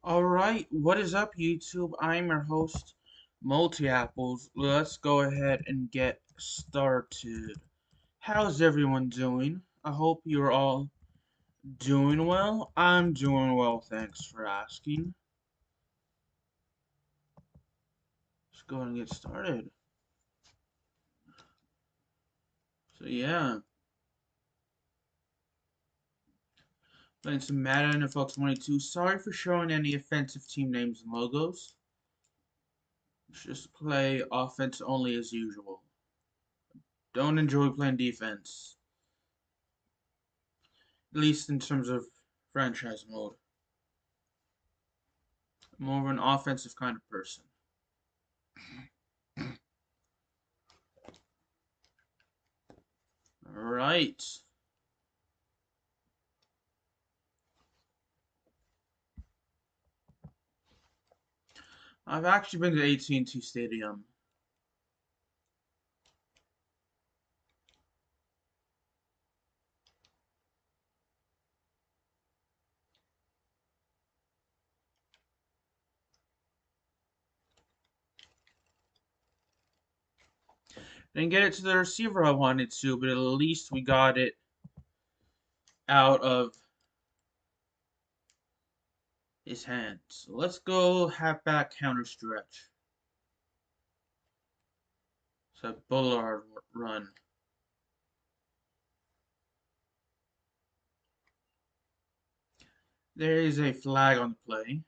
Alright, what is up YouTube? I'm your host, Multi Apples. Let's go ahead and get started. How's everyone doing? I hope you're all doing well. I'm doing well, thanks for asking. Let's go ahead and get started. So yeah, playing some Madden NFL 22. Sorry for showing any offensive team names and logos. Let's just play offense only as usual. Don't enjoy playing defense. At least in terms of franchise mode. More of an offensive kind of person. Alright. I've actually been to AT&T Stadium. Didn't get it to the receiver I wanted to, but at least we got it out of his hands. So let's go halfback counter stretch. So Bullard run. There is a flag on the play.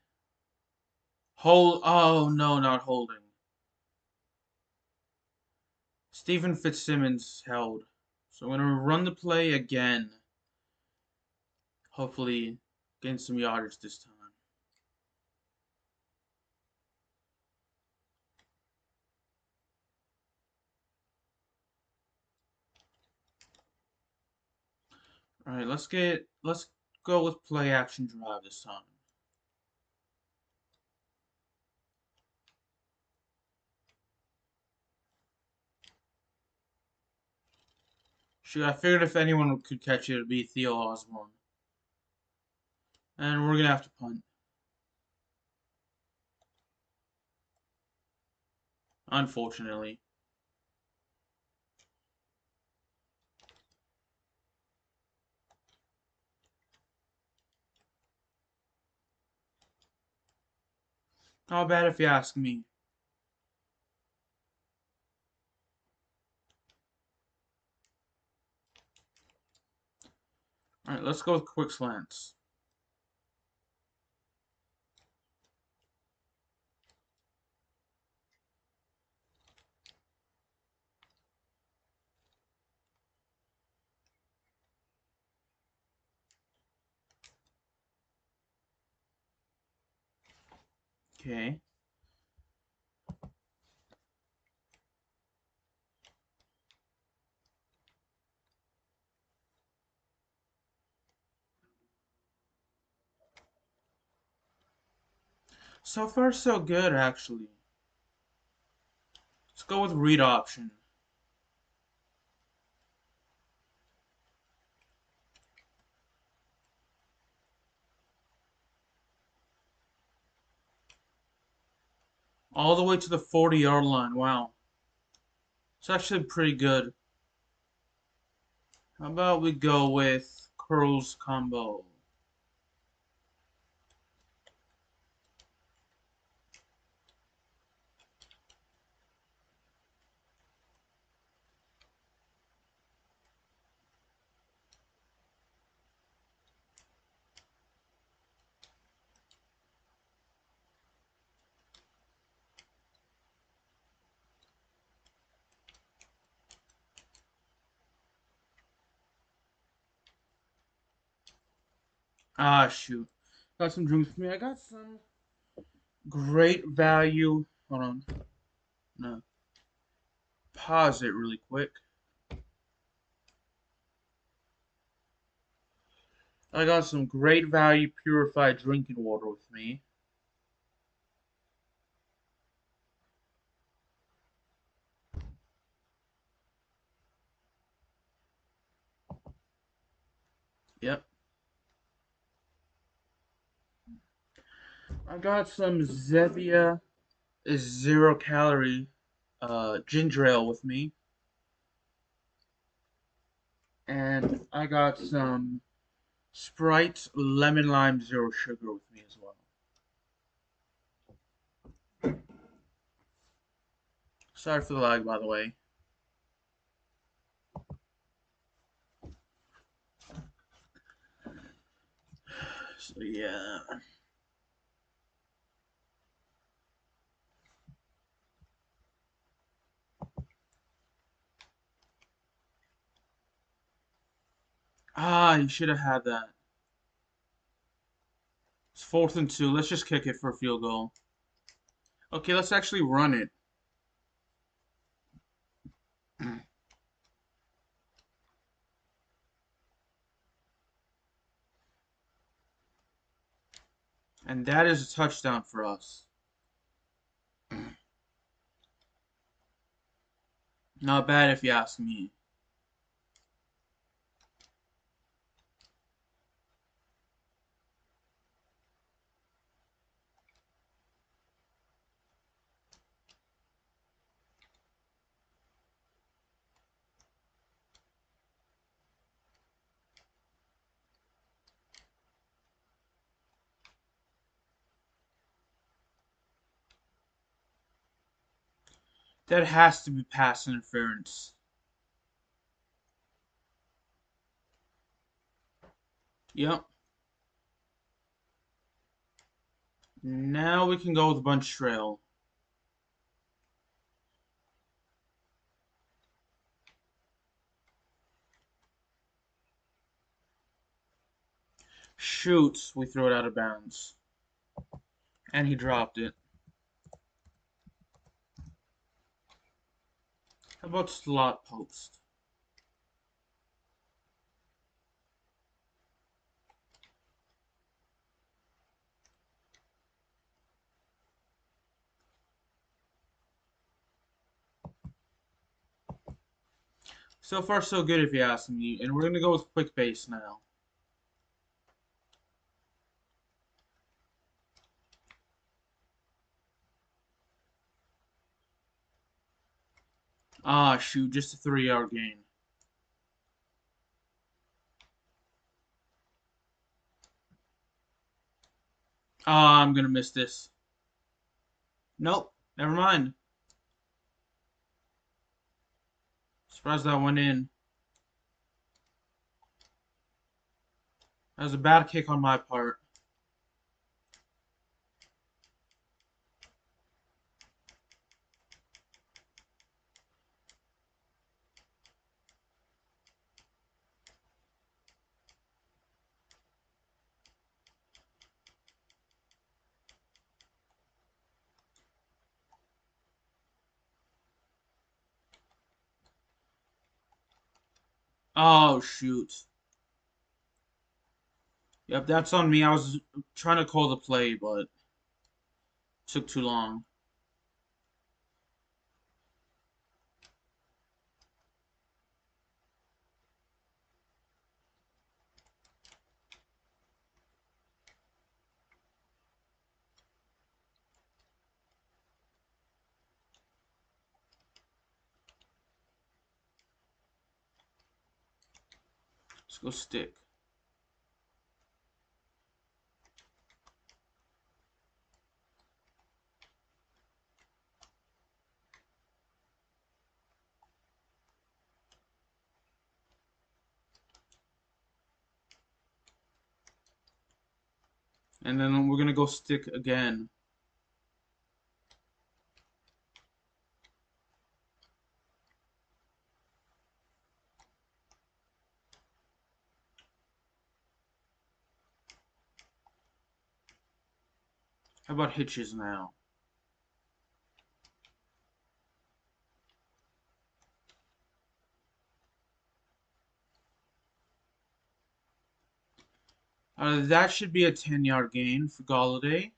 Hold. Oh no, not holding. Stephen Fitzsimmons held. So I'm gonna run the play again. Hopefully, gain some yardage this time. All right, let's go with play action drive this time. Shoot, I figured if anyone could catch it, it'd be Theo Osborne. And we're gonna have to punt. Unfortunately. Not bad if you ask me. Alright, let's go with quick slants. Okay. So far, so good, actually. Let's go with read option. All the way to the 40-yard line. Wow. It's actually pretty good. How about we go with curls combo? Ah, shoot. Got some drinks with me. I got some great value. Hold on. No. Pause it really quick. I got some great value purified drinking water with me. Yep. I got some Zevia is 0 calorie ginger ale with me, and I got some Sprite lemon lime zero sugar with me as well. Sorry for the lag, by the way. So yeah. Ah, you should have had that. It's 4th and 2. Let's just kick it for a field goal. Okay, let's actually run it. And that is a touchdown for us. Not bad if you ask me. That has to be pass interference. Yep. Now we can go with bunch trail. Shoot, we throw it out of bounds. And he dropped it. How about slot post? So far, so good if you ask me. And we're going to go with quick base now. Ah, shoot, just a 3-yard gain. Ah, I'm going to miss this. Nope, never mind. Surprised that went in. That was a bad kick on my part. Oh, shoot. Yep, that's on me. I was trying to call the play, but it took too long. Let's go stick. And then we're going to go stick again. How about hitches now? That should be a 10-yard gain for Galladay.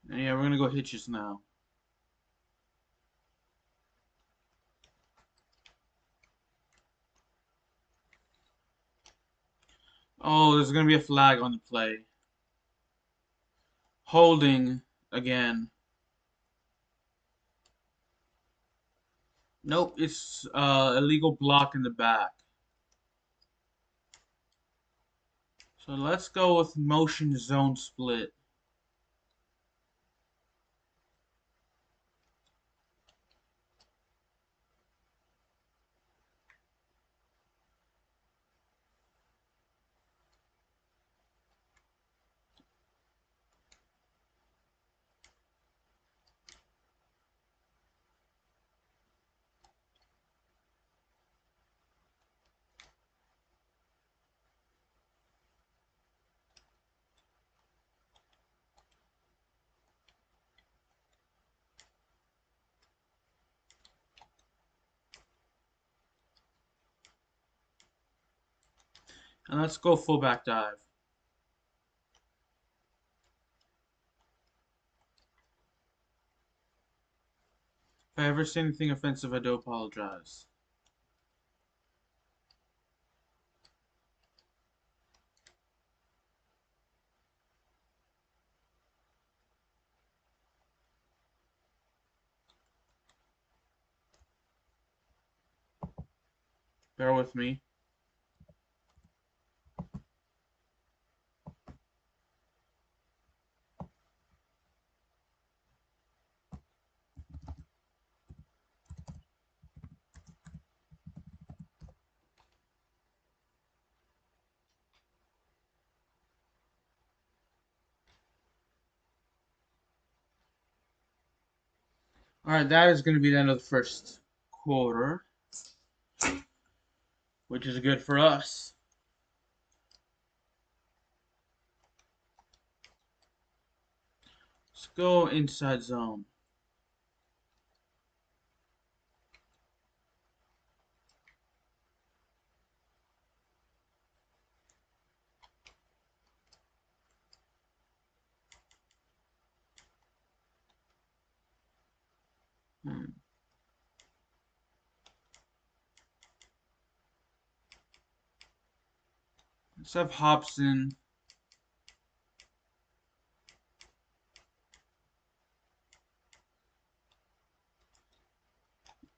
And yeah, we're going to go hitches now. Oh, there's gonna be a flag on the play. Holding again. Nope, it's illegal block in the back. So let's go with motion zone split. And let's go fullback dive. If I ever say anything offensive, I do apologize. Bear with me. Alright, that is going to be the end of the first quarter, which is good for us. Let's go inside zone. Let's have Hobson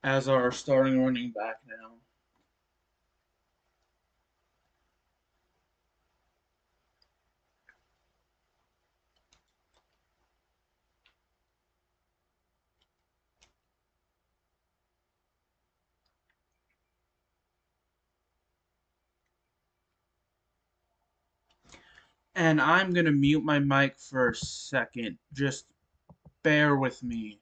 as our starting running back now. And I'm going to mute my mic for a second. Just bear with me.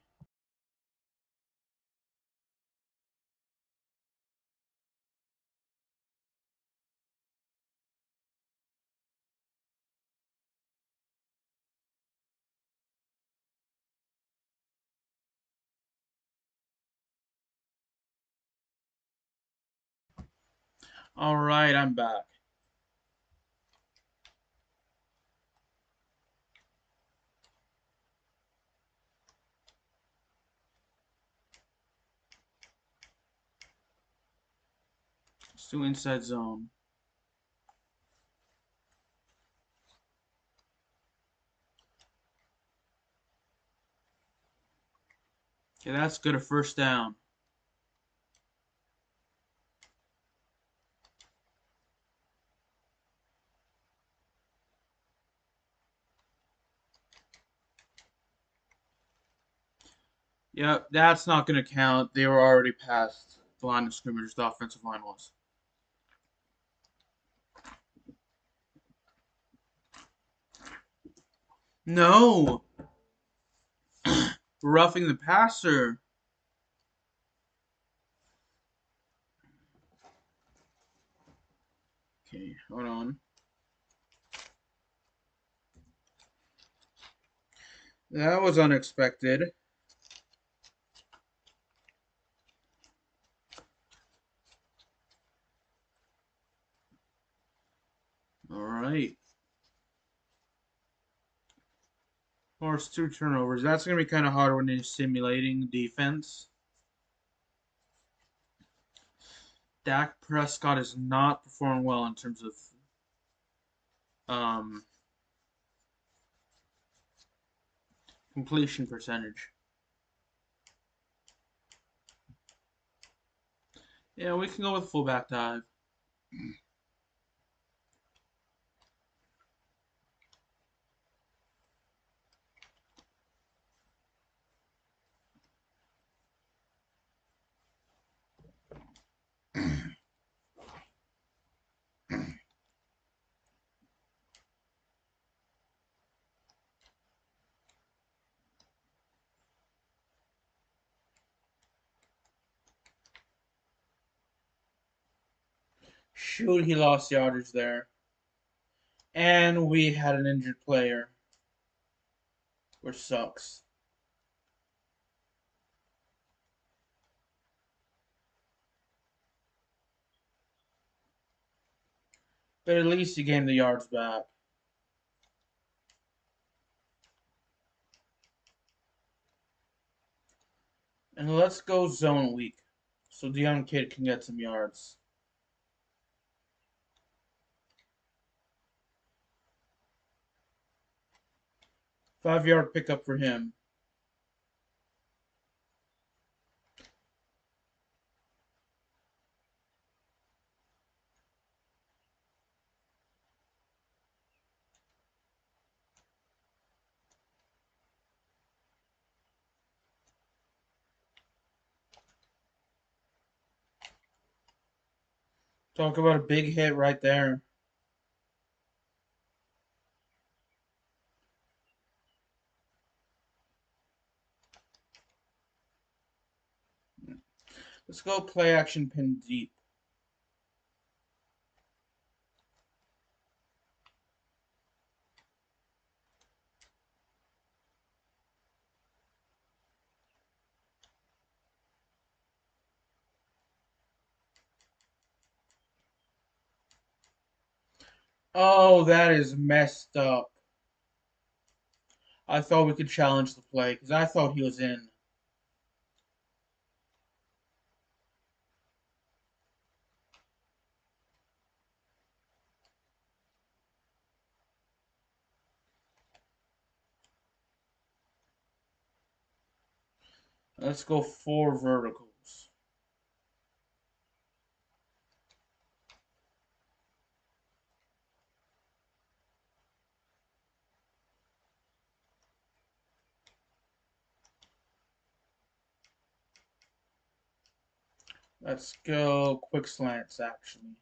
Alright, I'm back. Let's do inside zone. Okay, that's good. A first down. Yep, that's not going to count. They were already past the line of scrimmage. The offensive line was. No! Roughing the passer. Okay, hold on. That was unexpected. Alright. Force 2 turnovers. That's going to be kind of hard when you're simulating defense. Dak Prescott is not performing well in terms of um, completion percentage. Yeah, we can go with fullback dive. Shoot, he lost yardage there. And we had an injured player, which sucks. But at least he gained the yards back. And let's go zone weak, so the young kid can get some yards. 5-yard pickup for him. Talk about a big hit right there. Let's go play action pin deep. Oh, that is messed up. I thought we could challenge the play because I thought he was in. Let's go 4 verticals. Let's go quick slants, actually.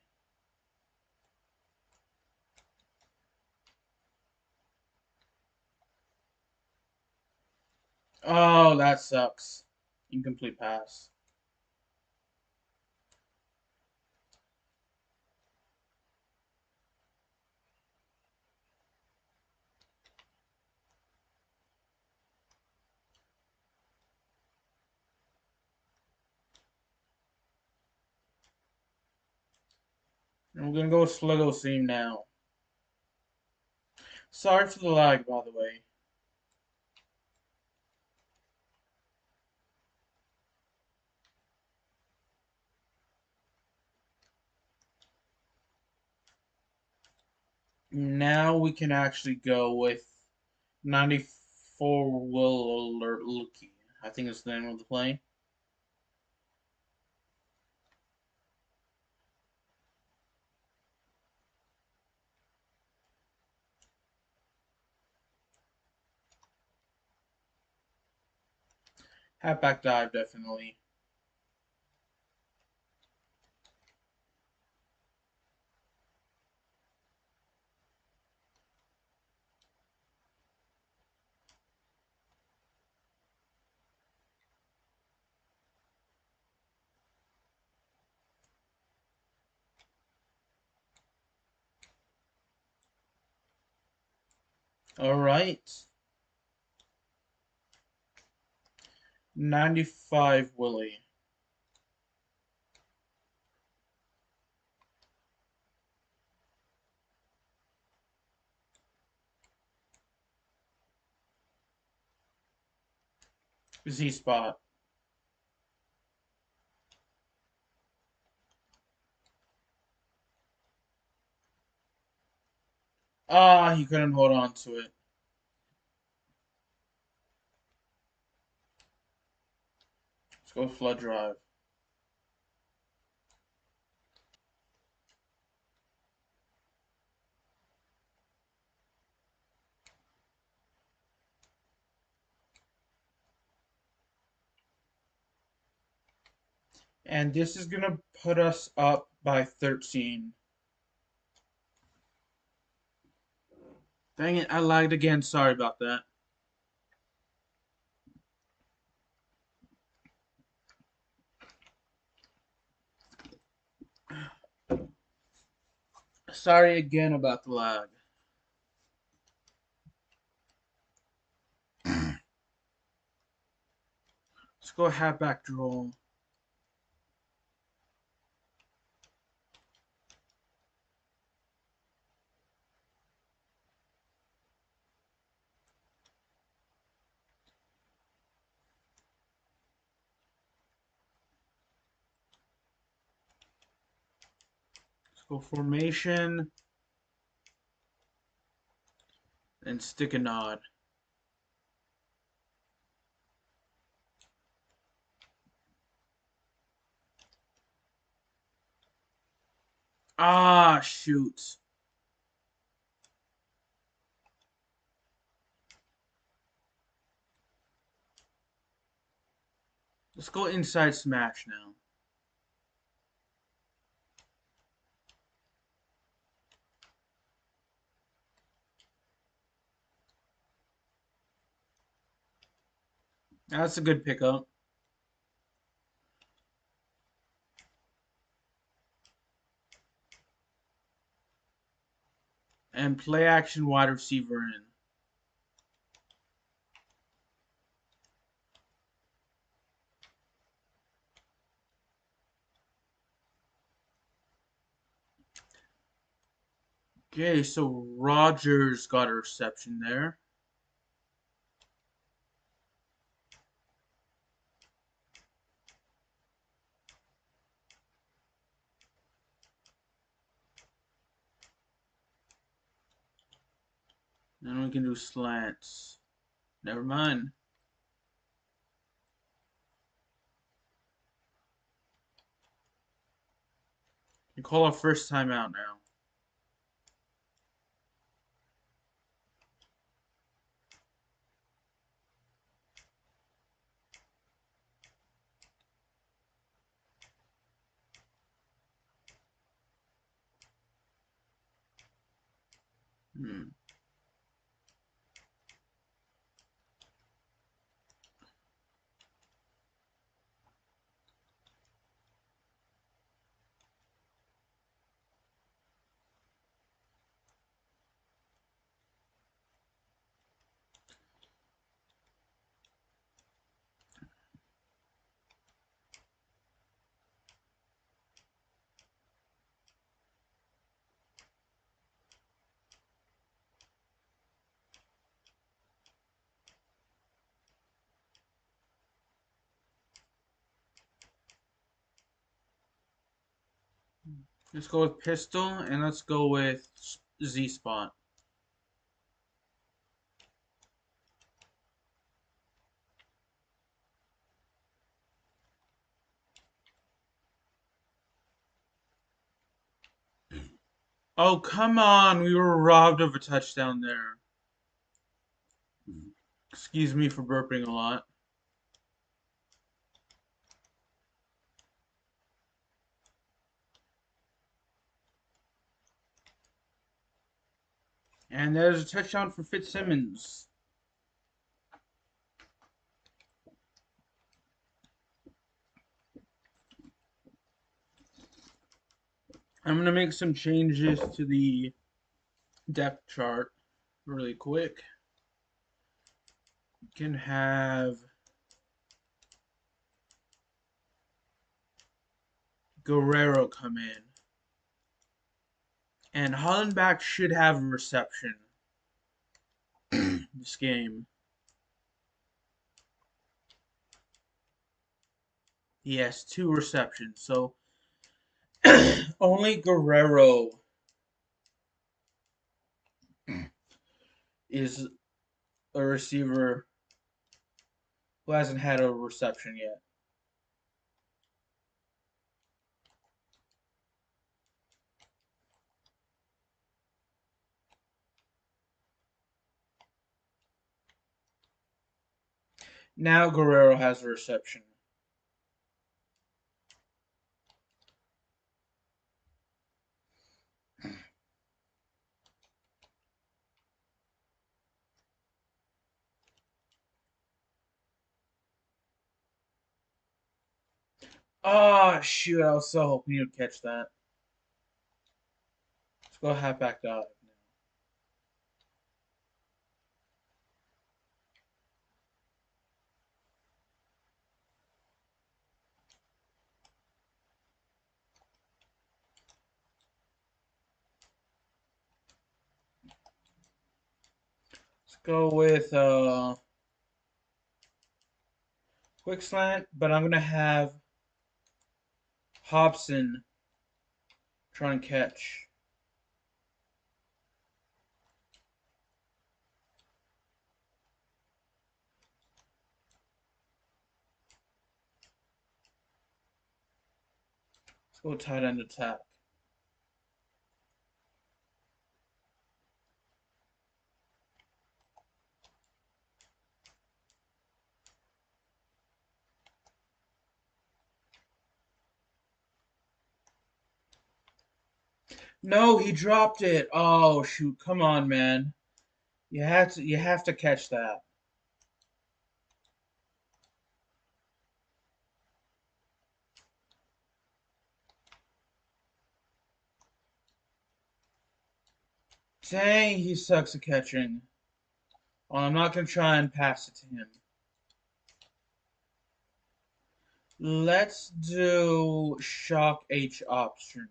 Oh, that sucks. Incomplete pass. And we're going to go Sluggo Seam now. Sorry for the lag, by the way. Now we can actually go with 94 Will Alert Lookie. I think it's the name of the play. Halfback dive, definitely. All right. 95 Willie. Z spot. Ah, he couldn't hold on to it. Let's go flood drive. And this is going to put us up by 13. Dang it, I lagged again. Sorry about that. Sorry again about the lag. Let's go halfback draw. Let's go formation and stick a nod. Ah, shoot. Let's go inside smash now. That's a good pickup. And play action wide receiver in. Okay, so Rogers got a reception there. Then we can do slants. Never mind. You call our first time out now. Hmm. Let's go with pistol and let's go with Z spot. Oh, come on. We were robbed of a touchdown there. Excuse me for burping a lot. And there's a touchdown for Fitzsimmons. I'm going to make some changes to the depth chart really quick. We can have Guerrero come in. And Hollenbach should have a reception this game. He has 2 receptions. So only Guerrero is a receiver who hasn't had a reception yet. Now Guerrero has a reception. Oh, shoot. I was so hoping you'd catch that. Let's go halfback dive. Let's go with quick slant, but I'm going to have Hobson try and catch. Let's go tight end attack. No, he dropped it. Oh shoot! Come on, man. You have to catch that. Dang, he sucks at catching. Well, I'm not gonna try and pass it to him. Let's do shock H option.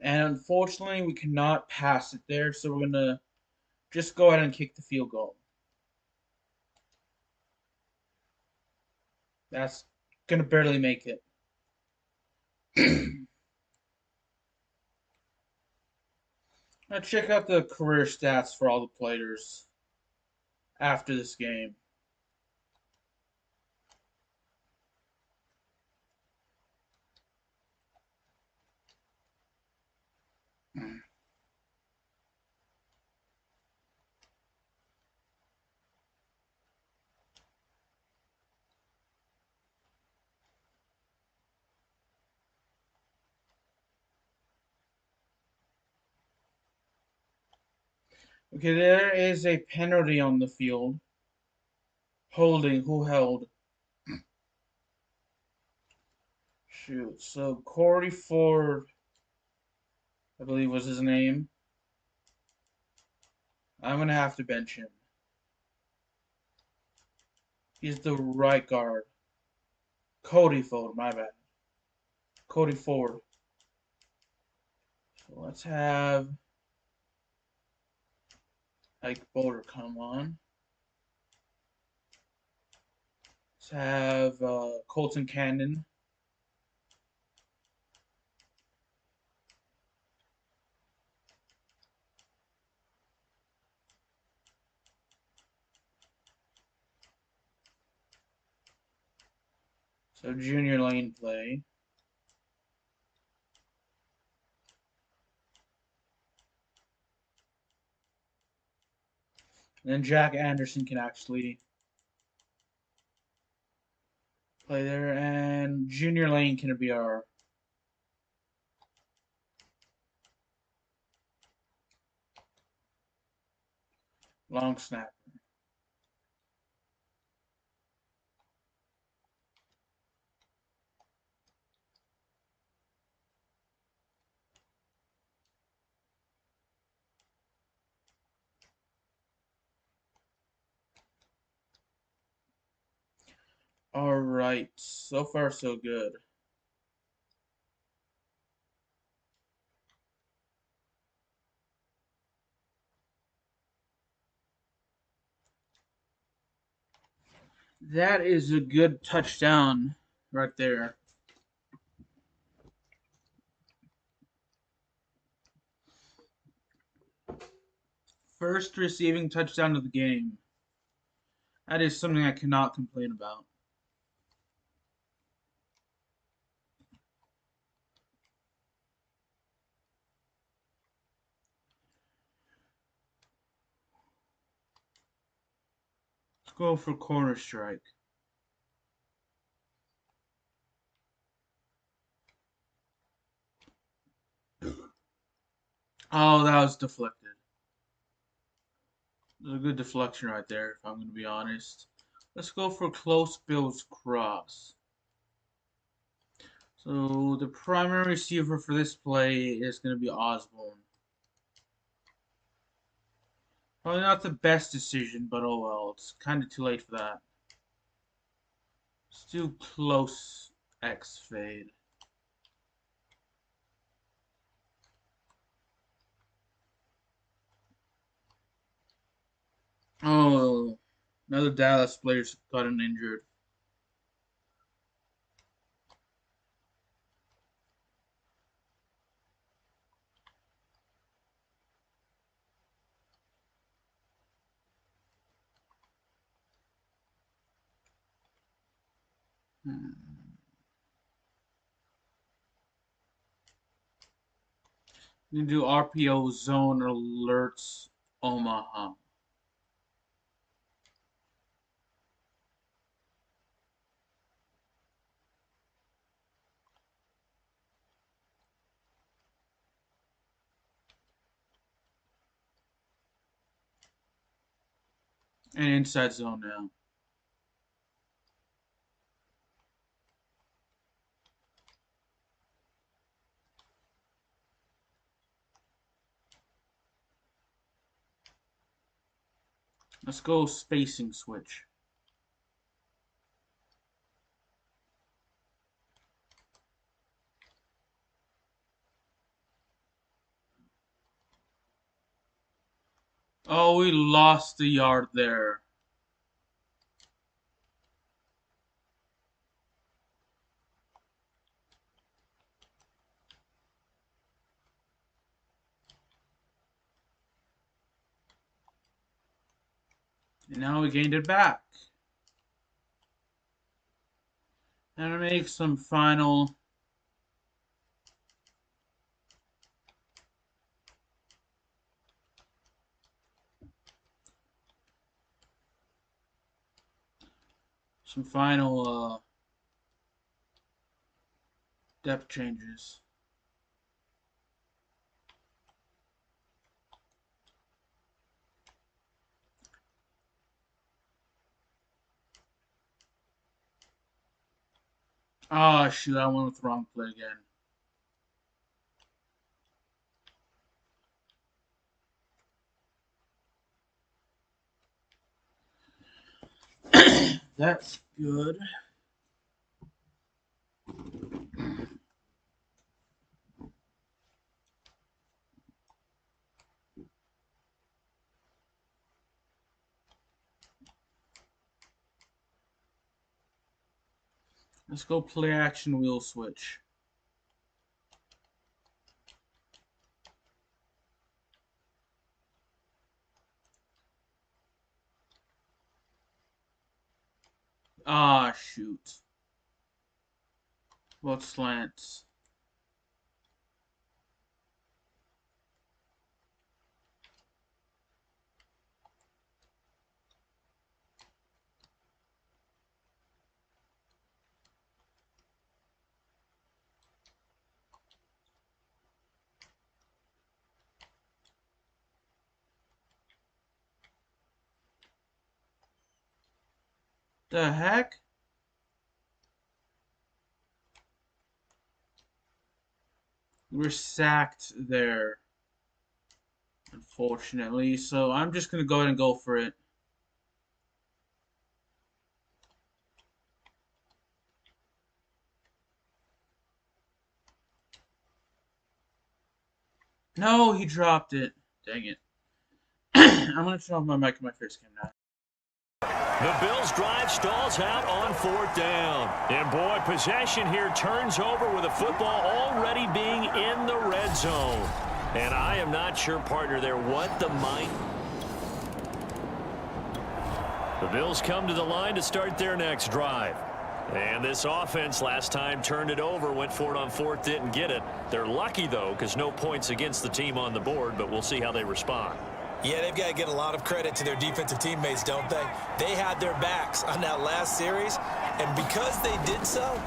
And unfortunately, we cannot pass it there, so we're gonna just go ahead and kick the field goal. That's gonna barely make it. Now check out the career stats for all the players after this game. Okay, there is a penalty on the field. Holding, who held? Shoot, so Corey Ford, I believe was his name. I'm gonna have to bench him. He's the right guard. Cody Ford, my bad. Cody Ford. So let's have Ike Boulder come on. Let's have Colton Cannon. So junior lane play. And then Jack Anderson can actually play there. And junior lane can be our long snapper. All right, so far so good. That is a good touchdown right there. First receiving touchdown of the game. That is something I cannot complain about. Let's go for corner strike. Oh, that was deflected. It was a good deflection right there, if I'm going to be honest. Let's go for close Bills cross. So the primary receiver for this play is going to be Osborne. Probably not the best decision, but oh well. It's kind of too late for that. Let's do close X fade. Oh, another Dallas player's gotten injured. You can do RPO zone alerts Omaha. And inside zone now. Let's go spacing switch. Oh, we lost the yard there. And now we gained it back. And to make some final depth changes. Oh shoot, I went with the wrong play again. That's good. Let's go play action wheel switch. Ah shoot. What slants? The heck? We're sacked there, unfortunately. So I'm just gonna go ahead and go for it. No, he dropped it. Dang it. I'm gonna turn off my mic when my first came now. The Bills' drive stalls out on 4th down. And, boy, possession here turns over with the football already being in the red zone. And I am not sure, partner, there what the mind. The Bills come to the line to start their next drive. And this offense last time turned it over, went for it on 4th, didn't get it. They're lucky, though, because no points against the team on the board, but we'll see how they respond. Yeah, they've got to get a lot of credit to their defensive teammates, don't they? They had their backs on that last series, and because they did so,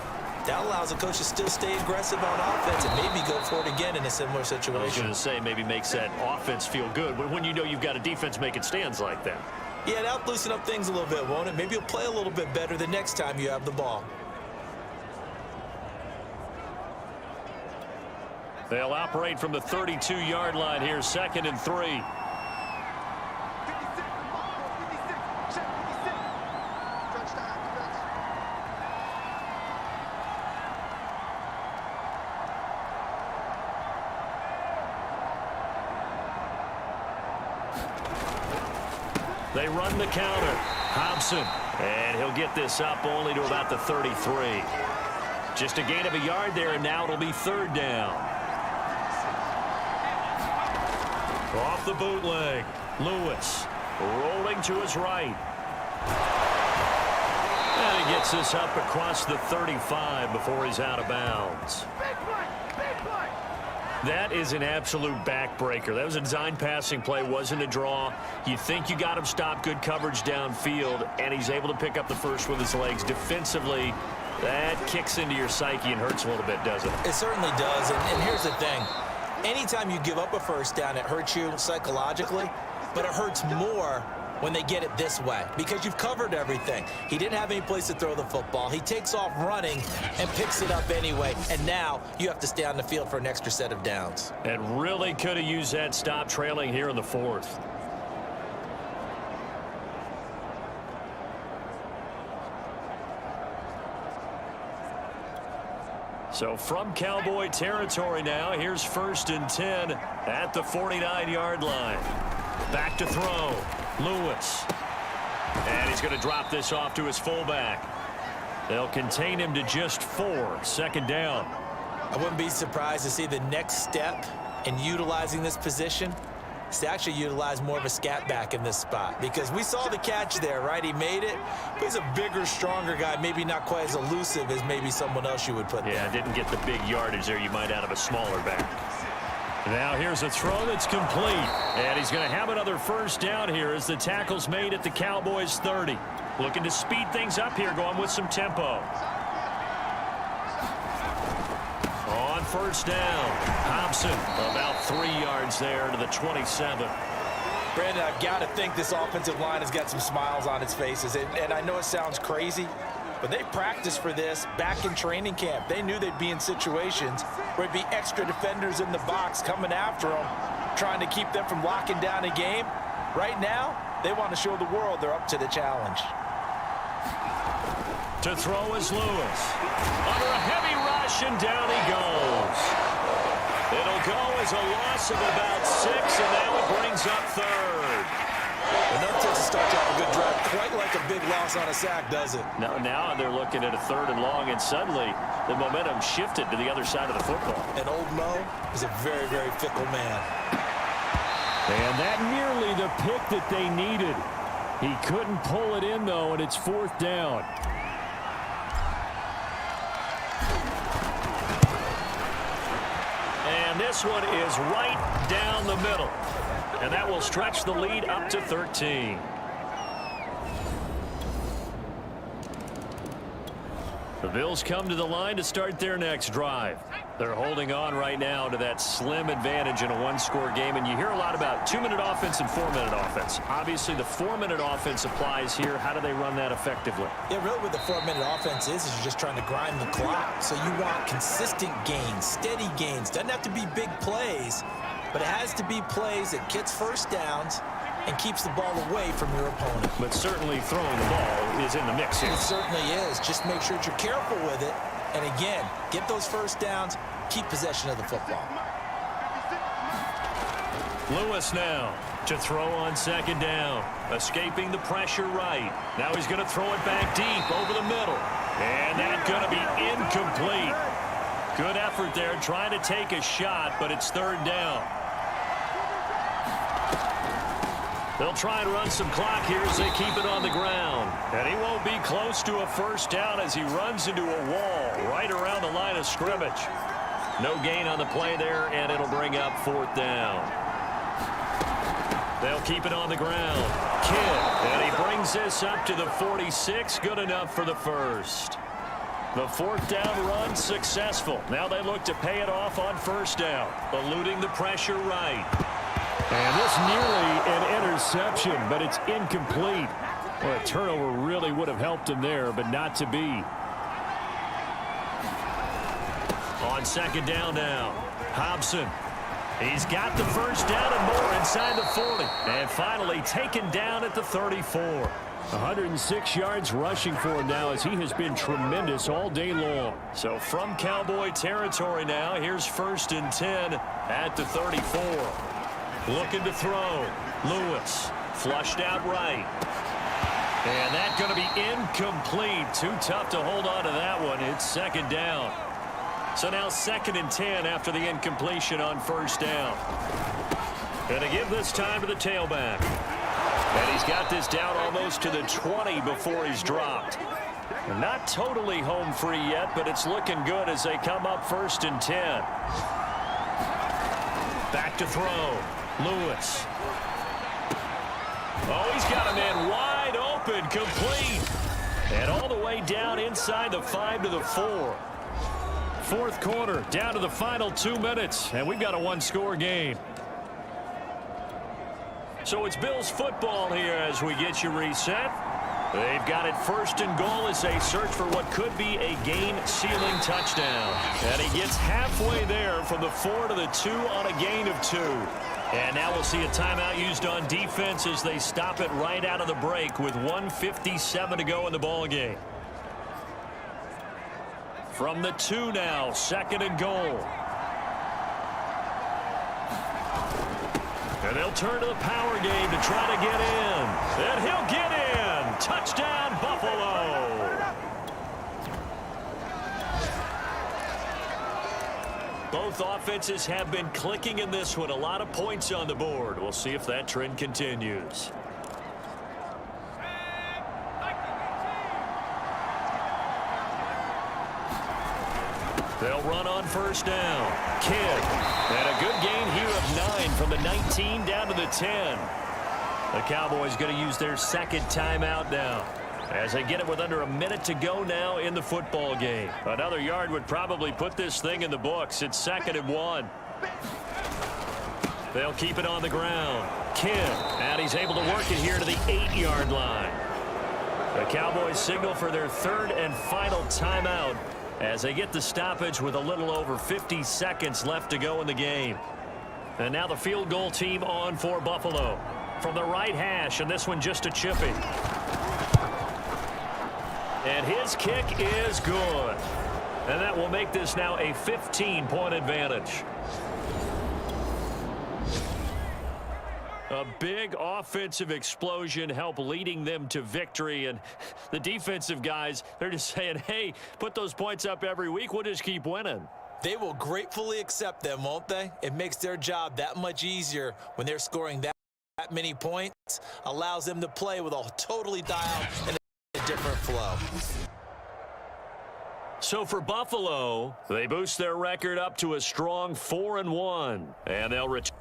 that allows the coach to still stay aggressive on offense and maybe go for it again in a similar situation. I was going to say maybe makes that offense feel good, but when you know you've got a defense making stands like that. Yeah, that'll loosen up things a little bit, won't it? Maybe you'll play a little bit better the next time you have the ball. They'll operate from the 32-yard line here, 2nd and 3. They run the counter. Hobson. And he'll get this up only to about the 33. Just a gain of a yard there, and now it'll be 3rd down. Off the bootleg. Lewis rolling to his right. And he gets this up across the 35 before he's out of bounds. That is an absolute backbreaker. That was a design passing play, wasn't a draw. You think you got him stopped, good coverage downfield, and he's able to pick up the first with his legs. Defensively, that kicks into your psyche and hurts a little bit, doesn't it? It certainly does, and here's the thing. Anytime you give up a first down, it hurts you psychologically, but it hurts more when they get it this way because you've covered everything. He didn't have any place to throw the football. He takes off running and picks it up anyway, and now you have to stay on the field for an extra set of downs. And really could have used that stop trailing here in the 4th. So from Cowboy territory now, here's 1st and 10 at the 49-yard line. Back to throw. Lewis. And he's going to drop this off to his fullback. They'll contain him to just 4. 2nd down. I wouldn't be surprised to see the next step in utilizing this position is to actually utilize more of a scat back in this spot because we saw the catch there, right? He made it. But he's a bigger, stronger guy, maybe not quite as elusive as maybe someone else you would put there. Yeah, didn't get the big yardage there you might out of a smaller back. Now here's a throw that's complete. And he's going to have another 1st down here as the tackle's made at the Cowboys 30. Looking to speed things up here, going with some tempo. On 1st down, Hobson about 3 yards there to the 27. Brandon, I've got to think this offensive line has got some smiles on its faces. And I know it sounds crazy, but they practiced for this back in training camp. They knew they'd be in situations where it'd be extra defenders in the box coming after them, trying to keep them from locking down a game. Right now, they want to show the world they're up to the challenge. To throw is Lewis. Under a heavy rush, and down he goes. It'll go as a loss of about 6, and now it brings up 3rd. And that takes a start to have a good drive. Quite like a big loss on a sack, does it? Now they're looking at a 3rd and long, and suddenly the momentum shifted to the other side of the football. And old Mo is a very, very fickle man. And that nearly the pick that they needed. He couldn't pull it in, though, and it's 4th down. And this one is right down the middle. And that will stretch the lead up to 13. The Bills come to the line to start their next drive. They're holding on right now to that slim advantage in a one-score game, and you hear a lot about 2-minute offense and 4-minute offense. Obviously, the 4-minute offense applies here. How do they run that effectively? Yeah, really what the 4-minute offense is you're just trying to grind the clock. So you want consistent gains, steady gains. Doesn't have to be big plays, but it has to be plays that gets first downs and keeps the ball away from your opponent. But certainly throwing the ball is in the mix here. It certainly is. Just make sure that you're careful with it. And again, get those first downs, keep possession of the football. Lewis now To throw on second down. Escaping the pressure right. Now he's going to throw it back deep over the middle. And that's going to be incomplete. Good effort there trying to take a shot, but it's third down. They'll try and run some clock here as they keep it on the ground. And he won't be close to a first down as he runs into a wall right around the line of scrimmage. No gain on the play there, and it'll bring up fourth down. They'll keep it on the ground. Kidd, and he brings this up to the 46. Good enough for the first. The fourth down run successful. Now they look to pay it off on first down. Eluding the pressure right. And this nearly an interception, but it's incomplete. Well, a turnover really would have helped him there, but not to be. On second down now, Hobson. He's got the first down and more inside the 40. And finally taken down at the 34. 106 yards rushing for him now as he has been tremendous all day long. So from Cowboy territory now, here's first and 10 at the 34. Looking to throw. Lewis flushed out right. And that's going to be incomplete. Too tough to hold on to that one. It's second down. So now second and 10 after the incompletion on first down. Going to give this time to the tailback. And he's got this down almost to the 20 before he's dropped. Not totally home free yet, but it's looking good as they come up first and 10. Back to throw. Lewis. Oh, he's got a man wide open, complete. And all the way down inside the 5 to the 4. Fourth quarter, down to the final 2 minutes, and we've got a one-score game. So it's Bills football here as we get you reset. They've got it first and goal as they search for what could be a game-sealing touchdown. And he gets halfway there from the 4 to the 2 on a gain of 2. And now we'll see a timeout used on defense as they stop it right out of the break with 1:57 to go in the ballgame. From the 2 now, second and goal. And they'll turn to the power game to try to get in. And he'll get in. Touchdown, Buffalo. Both offenses have been clicking in this one. A lot of points on the board. We'll see if that trend continues. They'll run on first down. Kidd. And a good gain here of 9 from the 19 down to the 10. The Cowboys going to use their second timeout now as they get it with under a minute to go now in the football game. Another yard would probably put this thing in the books. It's second and 1. They'll keep it on the ground. Kidd. And he's able to work it here to the 8-yard line. The Cowboys signal for their third and final timeout as they get the stoppage with a little over 50 seconds left to go in the game. And now the field goal team on for Buffalo. From the right hash, and this one just a chipping. And his kick is good. And that will make this now a 15-point advantage. A big offensive explosion help leading them to victory. And the defensive guys, they're just saying, hey, put those points up every week. We'll just keep winning. They will gratefully accept them, won't they? It makes their job that much easier when they're scoring that many points. Allows them to play with a totally dialed and a different flow. So for Buffalo, they boost their record up to a strong 4-1. And they'll return.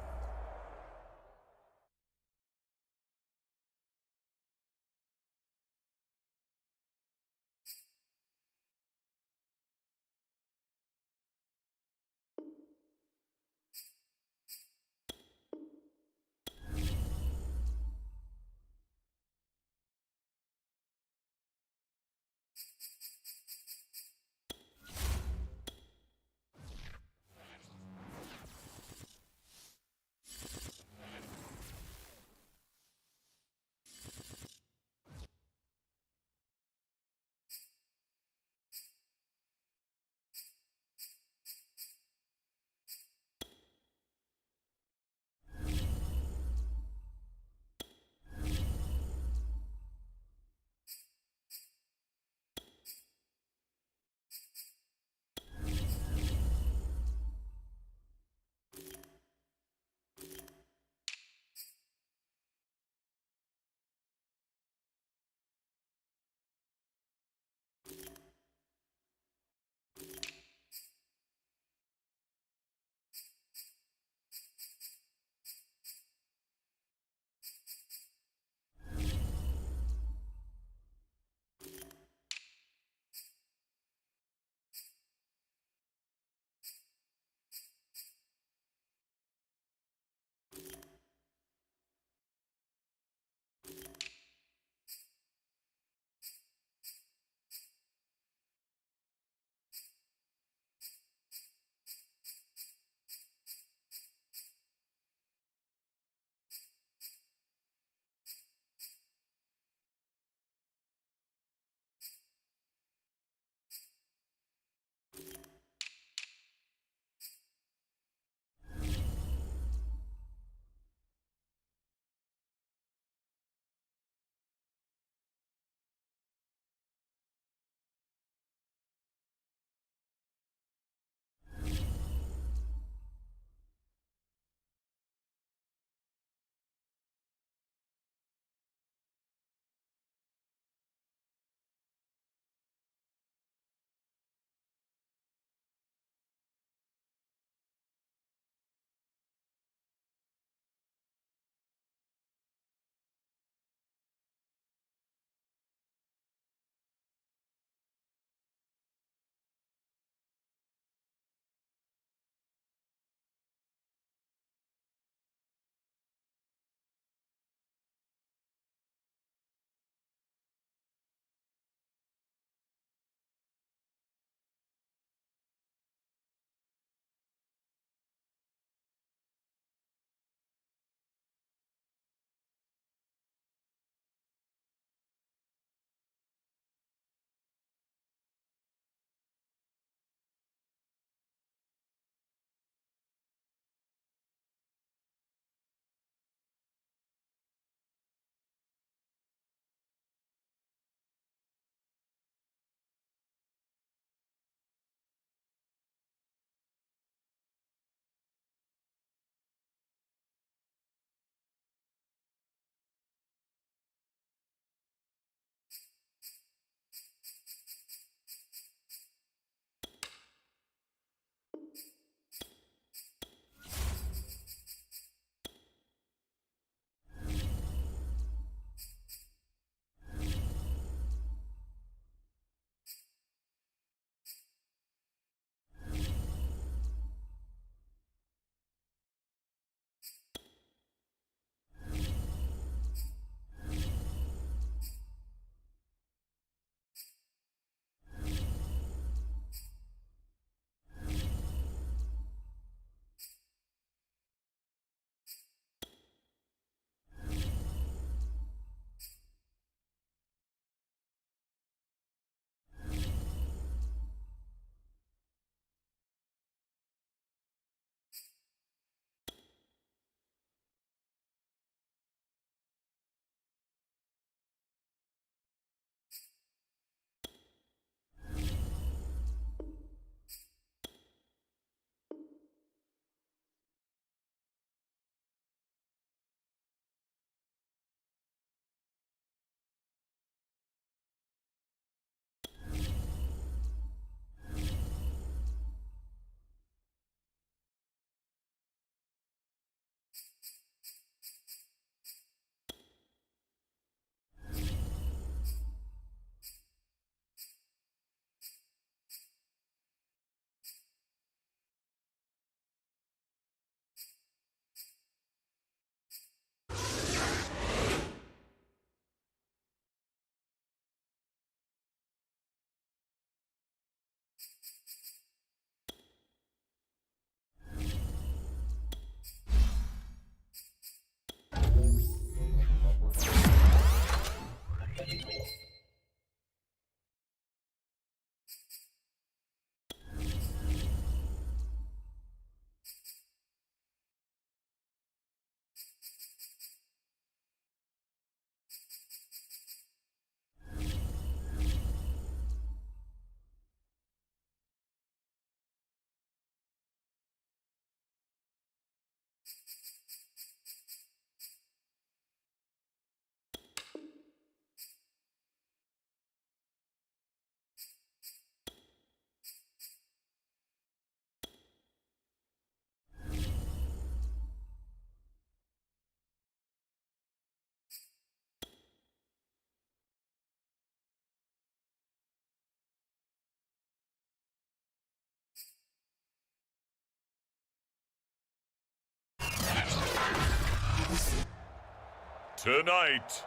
Tonight,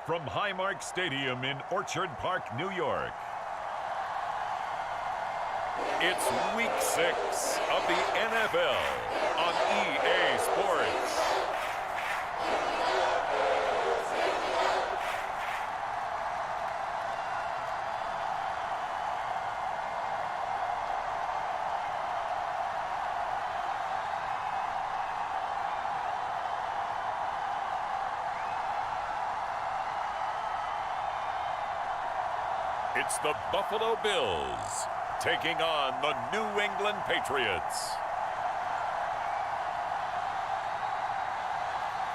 from Highmark Stadium in Orchard Park, New York, it's Week 6 of the NFL on EA Sports. It's the Buffalo Bills taking on the New England Patriots.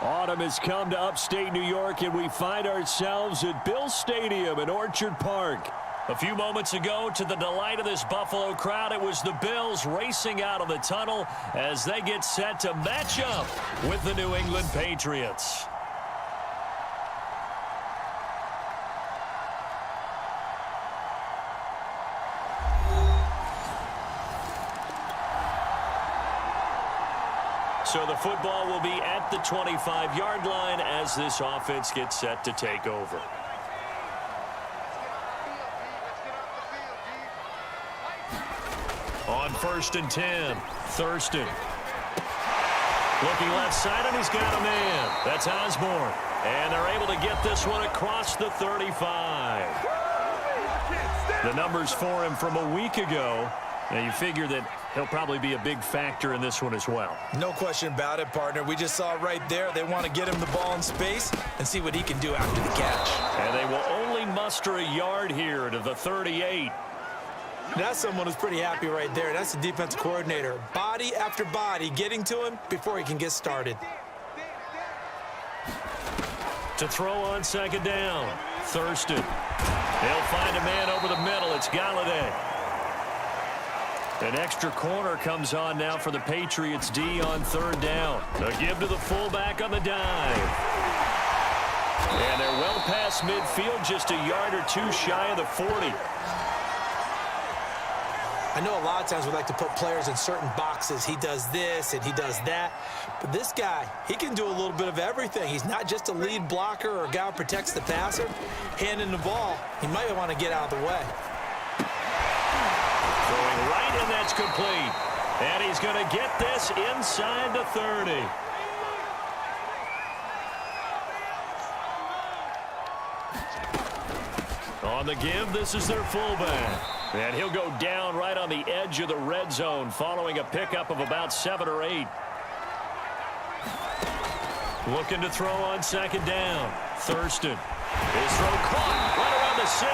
Autumn has come to upstate New York, and we find ourselves at Bill Stadium in Orchard Park. A few moments ago, to the delight of this Buffalo crowd, it was the Bills racing out of the tunnel as they get set to match up with the New England Patriots. So the football will be at the 25-yard line as this offense gets set to take over. On 1st and 10, Thurston. Looking left side, and he's got a man. That's Osborne. And they're able to get this one across the 35. The numbers for him from a week ago. Now, you figure that he'll probably be a big factor in this one as well. No question about it, partner. We just saw right there they want to get him the ball in space and see what he can do after the catch. And they will only muster a yard here to the 38. That's someone who's pretty happy right there. That's the defensive coordinator. Body after body getting to him before he can get started. To throw on 2nd down, Thurston. They'll find a man over the middle. It's Galladay. An extra corner comes on now for the Patriots D on 3rd down. A give to the fullback on the dive. And they're well past midfield, just a yard or two shy of the 40. I know a lot of times we like to put players in certain boxes. He does this and he does that. But this guy, he can do a little bit of everything. He's not just a lead blocker or a guy who protects the passer. Handing the ball, he might want to get out of the way. Throwing right, and that's complete. And he's going to get this inside the 30. On the give, this is their fullback. And he'll go down right on the edge of the red zone following a pickup of about 7 or 8. Looking to throw on 2nd down. Thurston. His throw caught right around the 6.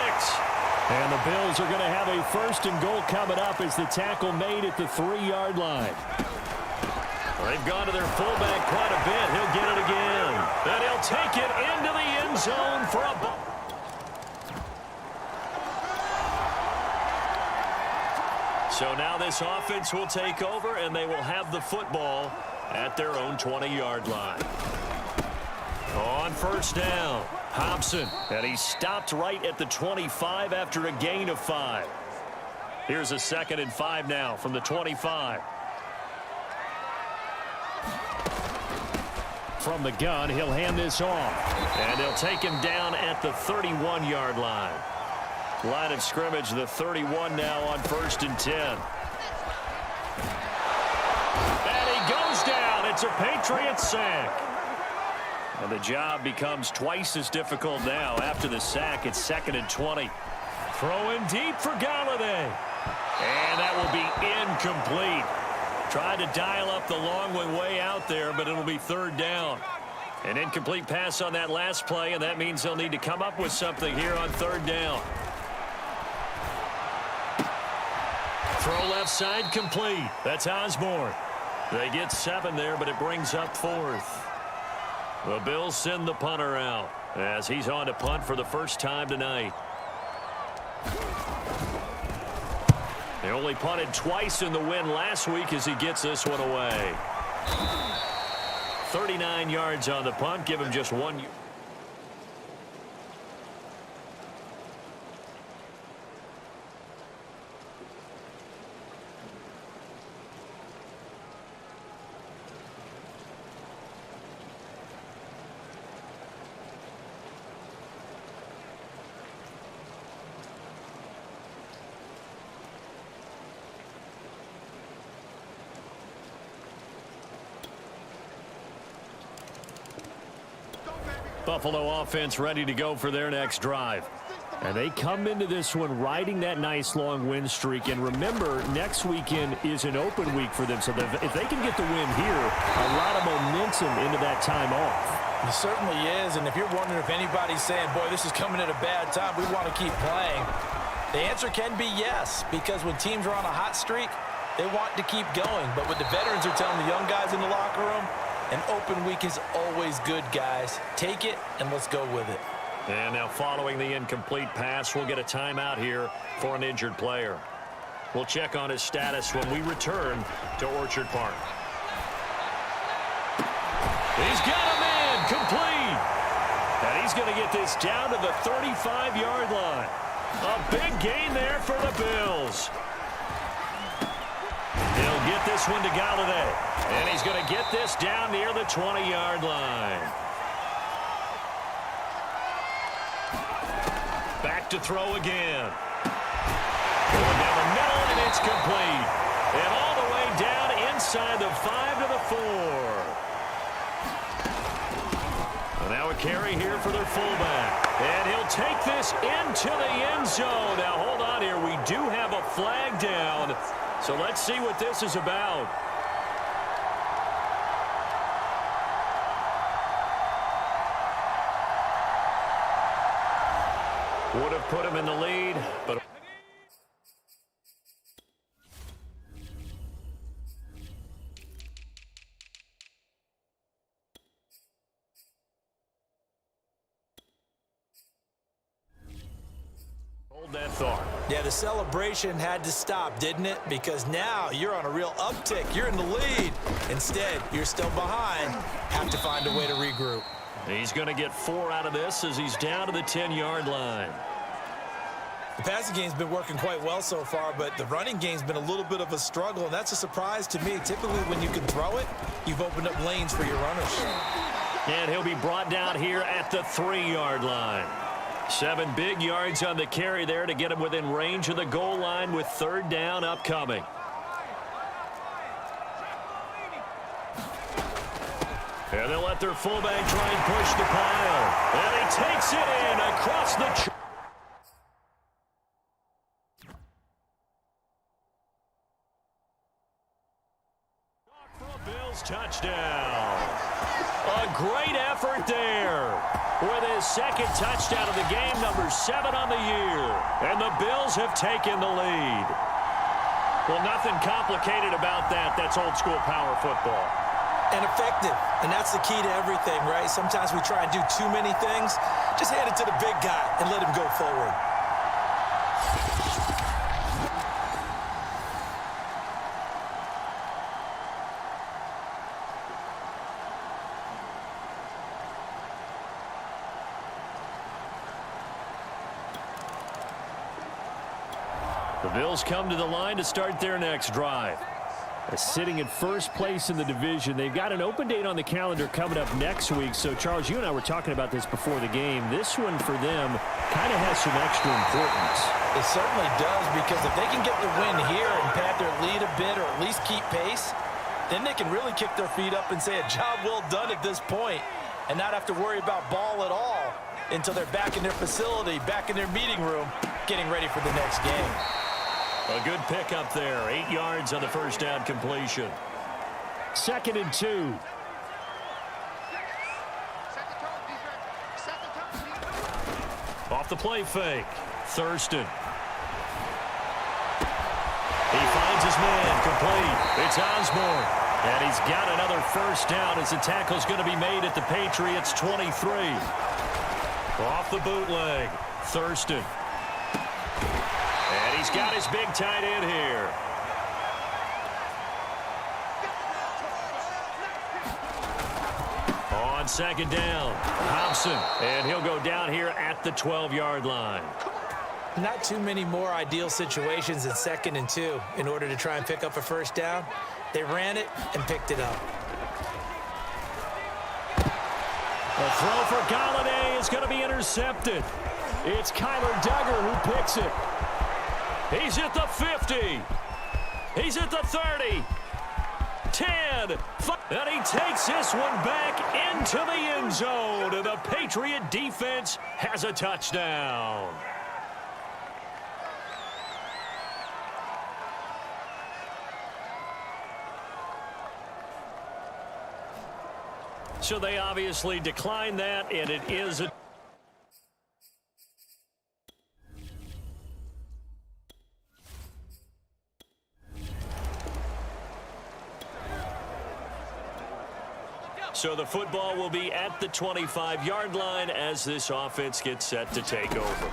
And the Bills are going to have a 1st and goal coming up as the tackle made at the 3-yard line. They've gone to their fullback quite a bit. He'll get it again. And he'll take it into the end zone for a ball. So now this offense will take over, and they will have the football at their own 20-yard line. On 1st down, Hobson, and he stopped right at the 25 after a gain of 5. Here's a 2nd and 5 now from the 25. From the gun, he'll hand this off. And they'll take him down at the 31-yard line. Line of scrimmage, the 31 now on 1st and 10. And he goes down. It's a Patriots sack. And the job becomes twice as difficult now after the sack. It's 2nd and 20. Throwing deep for Galladay. And that will be incomplete. Tried to dial up the long one way out there, but it'll be 3rd down. An incomplete pass on that last play, and that means they'll need to come up with something here on 3rd down. Throw left side complete. That's Osborne. They get 7 there, but it brings up 4th. The Bills send the punter out as he's on to punt for the first time tonight. They only punted twice in the win last week as he gets this one away. 39 yards on the punt. Give him just 1. Buffalo offense ready to go for their next drive. And they come into this one riding that nice long win streak. And remember, next weekend is an open week for them. So if they can get the win here, a lot of momentum into that time off. It certainly is. And if you're wondering if anybody's saying, boy, this is coming at a bad time, we want to keep playing, the answer can be yes. Because when teams are on a hot streak, they want to keep going. But what the veterans are telling the young guys in the locker room, an open week is always good, guys. Take it, and let's go with it. And now following the incomplete pass, we'll get a timeout here for an injured player. We'll check on his status when we return to Orchard Park. He's got a man complete. And he's going to get this down to the 35-yard line. A big gain there for the Bills. He'll get this one to Galladay. And he's going to get this down near the 20-yard line. Back to throw again. Going down the middle, and it's complete. And all the way down inside the 5 to the 4. And now a carry here for their fullback. And he'll take this into the end zone. Now, hold on here. We do have a flag down. So let's see what this is about. Would have put him in the lead, but... hold that thought. Yeah, the celebration had to stop, didn't it? Because now you're on a real uptick. You're in the lead. Instead, you're still behind. Have to find a way to regroup. He's going to get 4 out of this as he's down to the 10-yard line. The passing game's been working quite well so far, but the running game's been a little bit of a struggle, and that's a surprise to me. Typically, when you can throw it, you've opened up lanes for your runners. And he'll be brought down here at the 3-yard line. 7 big yards on the carry there to get him within range of the goal line with 3rd down upcoming. And they'll let their fullback try and push the pile. And he takes it in across the... Bills touchdown. A great effort there. With his 2nd touchdown of the game, number 7 on the year. And the Bills have taken the lead. Well, nothing complicated about that. That's old school power football. And effective. And that's the key to everything, right? Sometimes we try and do too many things. Just hand it to the big guy and let him go forward. The Bills come to the line to start their next drive. Sitting in first place in the division. They've got an open date on the calendar coming up next week. So, Charles, you and I were talking about this before the game. This one for them kind of has some extra importance. It certainly does, because if they can get the win here and pad their lead a bit or at least keep pace, then they can really kick their feet up and say a job well done at this point and not have to worry about ball at all until they're back in their facility, back in their meeting room, getting ready for the next game. A good pickup there. 8 yards on the first down completion. 2nd and 2. Off the play fake. Thurston. He finds his man complete. It's Osborne. And he's got another first down as the tackle's going to be made at the Patriots 23. Off the bootleg. Thurston. And he's got his big tight end here. On 2nd down, Hobson. And he'll go down here at the 12-yard line. Not too many more ideal situations than 2nd and 2 in order to try and pick up a first down. They ran it and picked it up. A throw for Galladay is going to be intercepted. It's Kyler Duggar who picks it. He's at the 50. He's at the 30. 10, 5, and he takes this one back into the end zone, and the Patriot defense has a touchdown. So they obviously declined that, and it is a... So the football will be at the 25-yard line as this offense gets set to take over.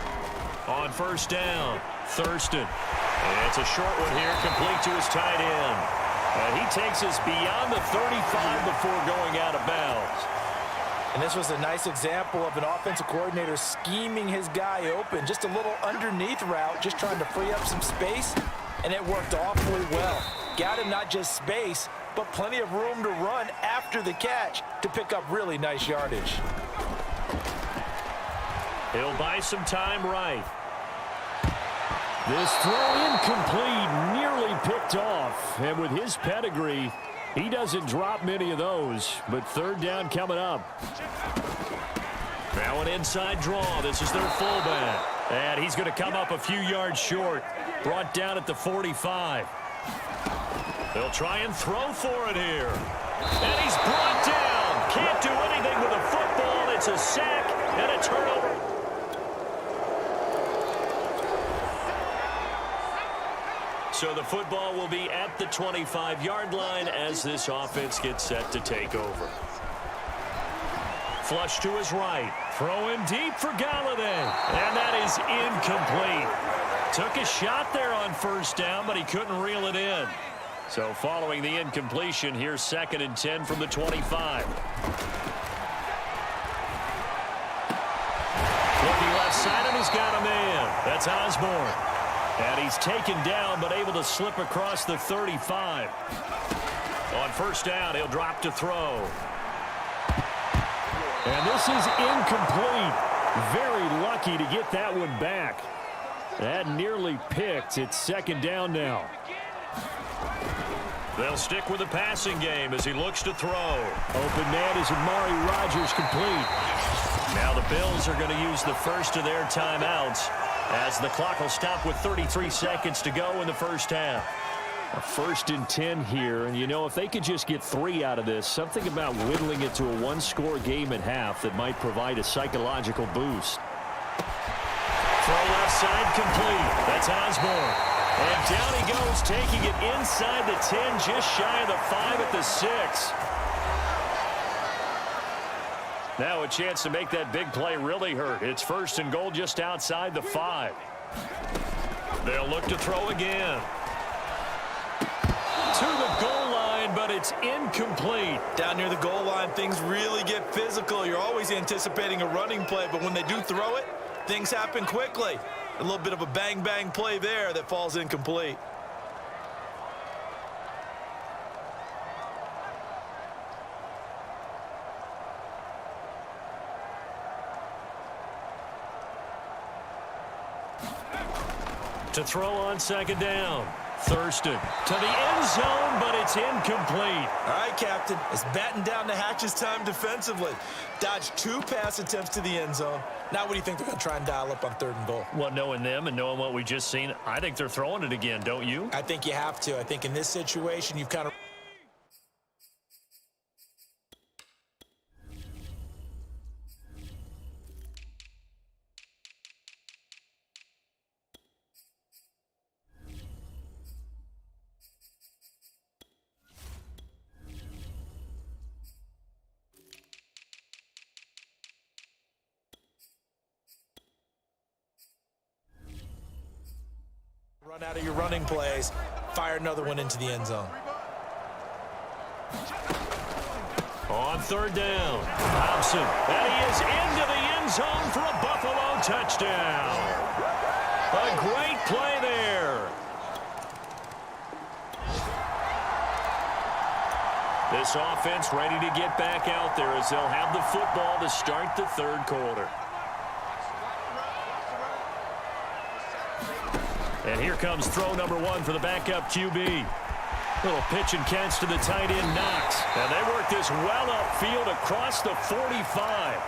On first down, Thurston. And it's a short one here, complete to his tight end. And he takes us beyond the 35 before going out of bounds. And this was a nice example of an offensive coordinator scheming his guy open. Just a little underneath route, just trying to free up some space, and it worked awfully well. Got him not just space, but plenty of room to run after the catch to pick up really nice yardage. He'll buy some time right. This throw incomplete, nearly picked off. And with his pedigree, he doesn't drop many of those. But third down coming up. Now an inside draw. This is their fullback. And he's going to come up a few yards short. Brought down at the 45. They'll try and throw for it here. And he's brought down. Can't do anything with a football. It's a sack and a turnover. So the football will be at the 25-yard line as this offense gets set to take over. Flush to his right. Throwing deep for Galladay. And that is incomplete. Took a shot there on first down, but he couldn't reel it in. So following the incompletion, here's 2nd and 10 from the 25. Looking left side, and he's got a man. That's Osborne. And he's taken down, but able to slip across the 35. On first down, he'll drop to throw. And this is incomplete. Very lucky to get that one back. That nearly picked. It's 2nd down now. They'll stick with the passing game as he looks to throw. Open man is Amari Rodgers complete. Now the Bills are going to use the first of their timeouts as the clock will stop with 33 seconds to go in the first half. A 1st and 10 here, and you know, if they could just get 3 out of this, something about whittling it to a one-score game at half that might provide a psychological boost. Throw left side complete. That's Osborne. And down he goes, taking it inside the 10, just shy of the 5 at the 6. Now a chance to make that big play really hurt. It's 1st and goal just outside the 5. They'll look to throw again. To the goal line, but it's incomplete. Down near the goal line, things really get physical. You're always anticipating a running play, but when they do throw it, things happen quickly. A little bit of a bang-bang play there that falls incomplete. To throw on 2nd down. Thurston to the end zone, but it's incomplete. All right, Captain. It's batten down the hatches time defensively. Dodged 2 pass attempts to the end zone. Now what do you think they're going to try and dial up on 3rd and goal? Well, knowing them and knowing what we just seen, I think they're throwing it again, don't you? I think you have to. I think in this situation, you've kind of... run out of your running plays, fire another one into the end zone. On 3rd down, Thompson, and he is into the end zone for a Buffalo touchdown. A great play there. This offense ready to get back out there as they'll have the football to start the 3rd quarter. And here comes throw number 1 for the backup QB. Little pitch and catch to the tight end, Knox. And they work this well upfield across the 45.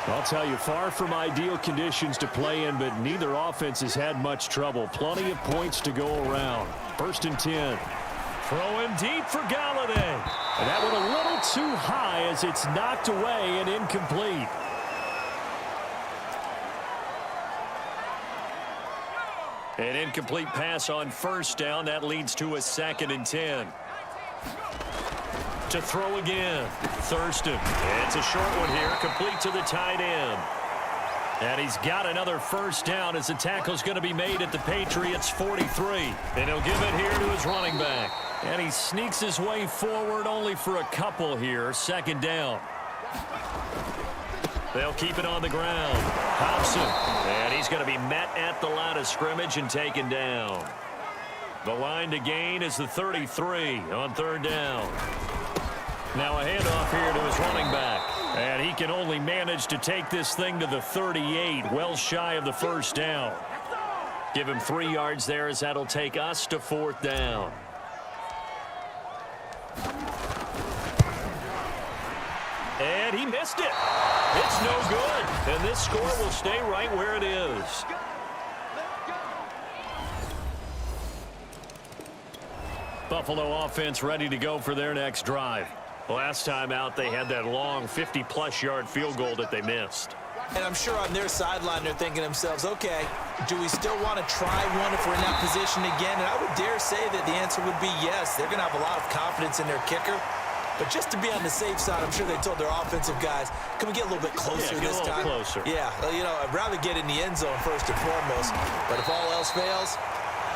I'll tell you, far from ideal conditions to play in, but neither offense has had much trouble. Plenty of points to go around. 1st and 10. Throwing deep for Galladay. And that one a little too high as it's knocked away and incomplete. An incomplete pass on 1st down. That leads to a 2nd and 10. To throw again. Thurston. It's a short one here. Complete to the tight end. And he's got another 1st down as the tackle's going to be made at the Patriots' 43. And he'll give it here to his running back. And he sneaks his way forward only for a couple here. 2nd down. They'll keep it on the ground. Hobson. And he's going to be met at the line of scrimmage and taken down. The line to gain is the 33 on 3rd down. Now a handoff here to his running back. And he can only manage to take this thing to the 38, well shy of the 1st down. Give him 3 yards there as that'll take us to 4th down. And he missed it. It's no good. And this score will stay right where it is. Buffalo offense ready to go for their next drive. Last time out, they had that long 50-plus yard field goal that they missed. And I'm sure on their sideline, they're thinking to themselves, okay, do we still want to try one if we're in that position again? And I would dare say that the answer would be yes. They're going to have a lot of confidence in their kicker. But just to be on the safe side, I'm sure they told their offensive guys, can we get a little bit closer this time? Closer. Yeah, well, you know, I'd rather get in the end zone first and foremost. But if all else fails,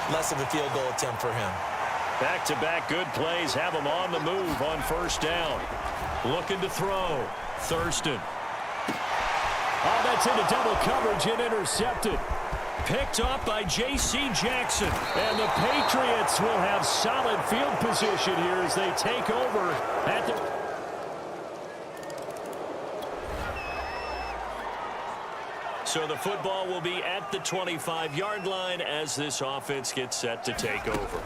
less of a field goal attempt for him. Back-to-back good plays have him on the move on 1st down. Looking to throw. Thurston. Oh, that's into double coverage and intercepted. Picked up by J.C. Jackson. And the Patriots will have solid field position here as they take over at the... So the football will be at the 25-yard line as this offense gets set to take over.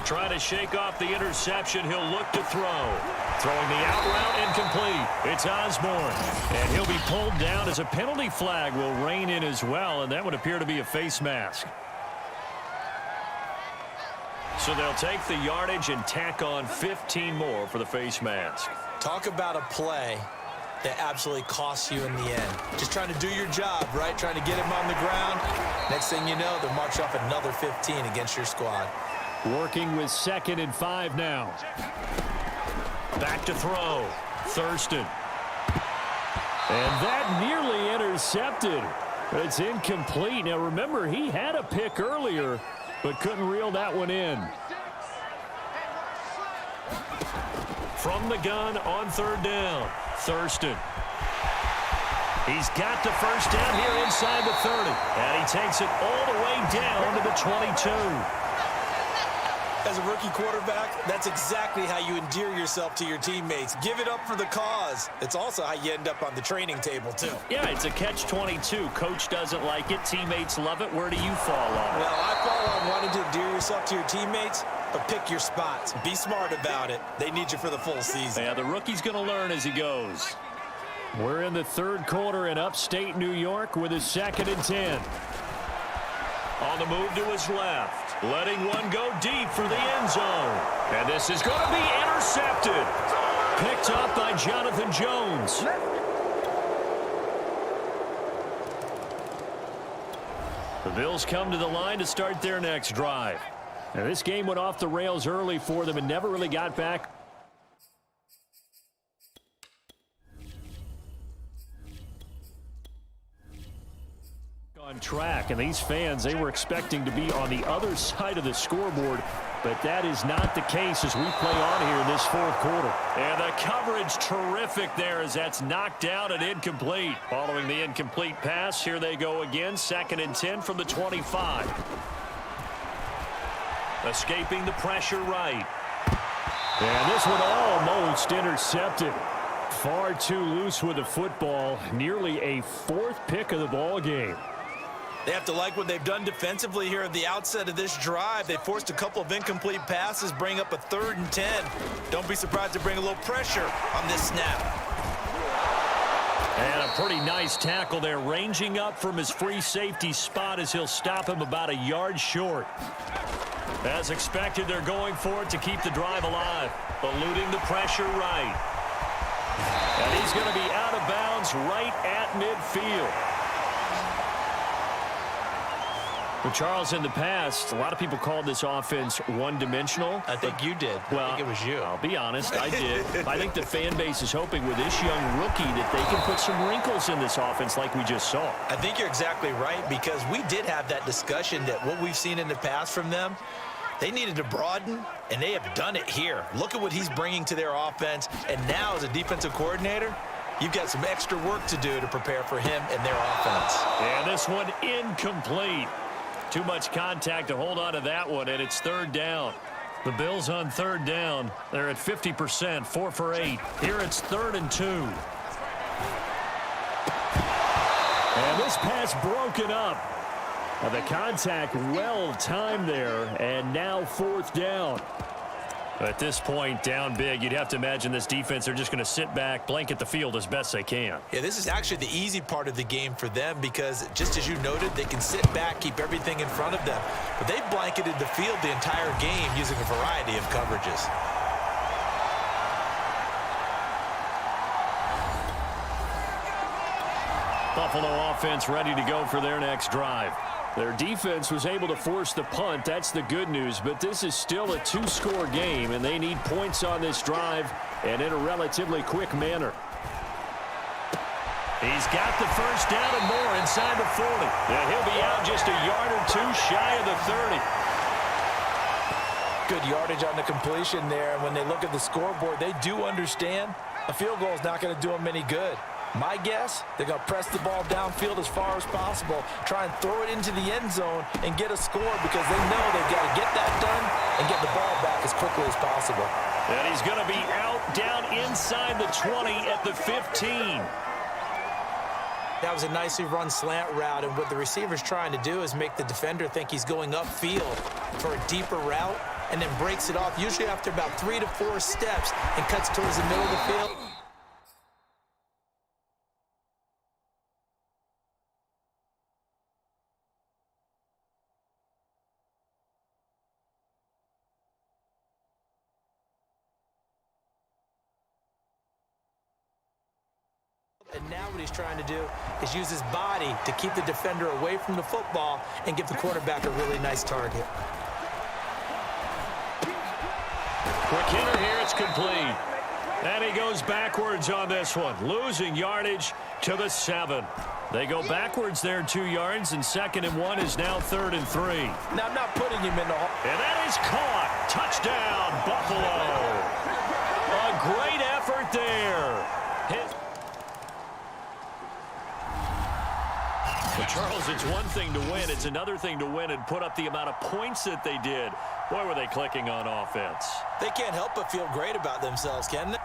Trying to shake off the interception. He'll look to throw. Throwing the out route incomplete. It's Osborne. And he'll be pulled down as a penalty flag will rein in as well. And that would appear to be a face mask. So they'll take the yardage and tack on 15 more for the face mask. Talk about a play that absolutely costs you in the end. Just trying to do your job, right? Trying to get him on the ground. Next thing you know, they'll march off another 15 against your squad. Working with 2nd and 5 now. Back to throw. Thurston. And that nearly intercepted. It's incomplete. Now remember, he had a pick earlier, but couldn't reel that one in. From the gun on 3rd down. Thurston. He's got the 1st down here inside the 30. And he takes it all the way down to the 22. As a rookie quarterback, that's exactly how you endear yourself to your teammates. Give it up for the cause. It's also how you end up on the training table, too. Yeah, it's a catch-22. Coach doesn't like it. Teammates love it. Where do you fall on it? Well, I fall on wanting to endear yourself to your teammates, but pick your spots. Be smart about it. They need you for the full season. Yeah, the rookie's going to learn as he goes. We're in the 3rd quarter in upstate New York with a 2nd and 10. On the move to his left. Letting one go deep for the end zone. And this is going to be intercepted. Picked up by Jonathan Jones. The Bills come to the line to start their next drive. Now, this game went off the rails early for them and never really got back on track, and these fans, they were expecting to be on the other side of the scoreboard, but that is not the case as we play on here in this 4th quarter. And the coverage terrific there as that's knocked down and incomplete. Following the incomplete pass, here they go again, 2nd and 10 from the 25. Escaping the pressure right. And this one almost intercepted. Far too loose with the football, nearly a 4th pick of the ball game. They have to like what they've done defensively here at the outset of this drive. They forced a couple of incomplete passes, bring up a 3rd and 10. Don't be surprised to bring a little pressure on this snap. And a pretty nice tackle there, ranging up from his free safety spot as he'll stop him about a yard short. As expected, they're going for it to keep the drive alive, eluding the pressure right. And he's going to be out of bounds right at midfield. Well, Charles, in the past, a lot of people called this offense one-dimensional. I think you did. Well, I think it was you. I'll be honest, I did. I think the fan base is hoping with this young rookie that they can put some wrinkles in this offense like we just saw. I think you're exactly right, because we did have that discussion that what we've seen in the past from them, they needed to broaden, and they have done it here. Look at what he's bringing to their offense, and now as a defensive coordinator, you've got some extra work to do to prepare for him and their offense. And this one incomplete. Too much contact to hold on to that one, and it's 3rd down. The Bills on 3rd down. They're at 50%, 4 for 8. Here it's 3rd and 2. And this pass broken up. The contact well timed there, and now 4th down. At this point, down big, you'd have to imagine this defense, they're just going to sit back, blanket the field as best they can. Yeah, this is actually the easy part of the game for them, because just as you noted, they can sit back, keep everything in front of them. But they blanketed the field the entire game using a variety of coverages. Buffalo offense ready to go for their next drive. Their defense was able to force the punt. That's the good news. But this is still a 2-score game, and they need points on this drive and in a relatively quick manner. He's got the 1st down and more inside the 40. Yeah, he'll be out just a yard or 2 shy of the 30. Good yardage on the completion there. And when they look at the scoreboard, they do understand a field goal is not going to do them any good. My guess, they're going to press the ball downfield as far as possible, try and throw it into the end zone and get a score, because they know they've got to get that done and get the ball back as quickly as possible. And he's going to be out down inside the 20 at the 15. That was a nicely run slant route, and what the receiver's trying to do is make the defender think he's going upfield for a deeper route, and then breaks it off, usually after about 3 to 4 steps, and cuts towards the middle of the field. And now what he's trying to do is use his body to keep the defender away from the football and give the quarterback a really nice target. Quick hitter here, it's complete. And he goes backwards on this one, losing yardage to the 7. They go backwards there 2 yards, and 2nd and 1 is now 3rd and 3. Now, I'm not putting him in the hole. And that is caught. Touchdown, Buffalo. A great effort there. Well, Charles, it's one thing to win. It's another thing to win and put up the amount of points that they did. Boy, were they clicking on offense. They can't help but feel great about themselves, can they?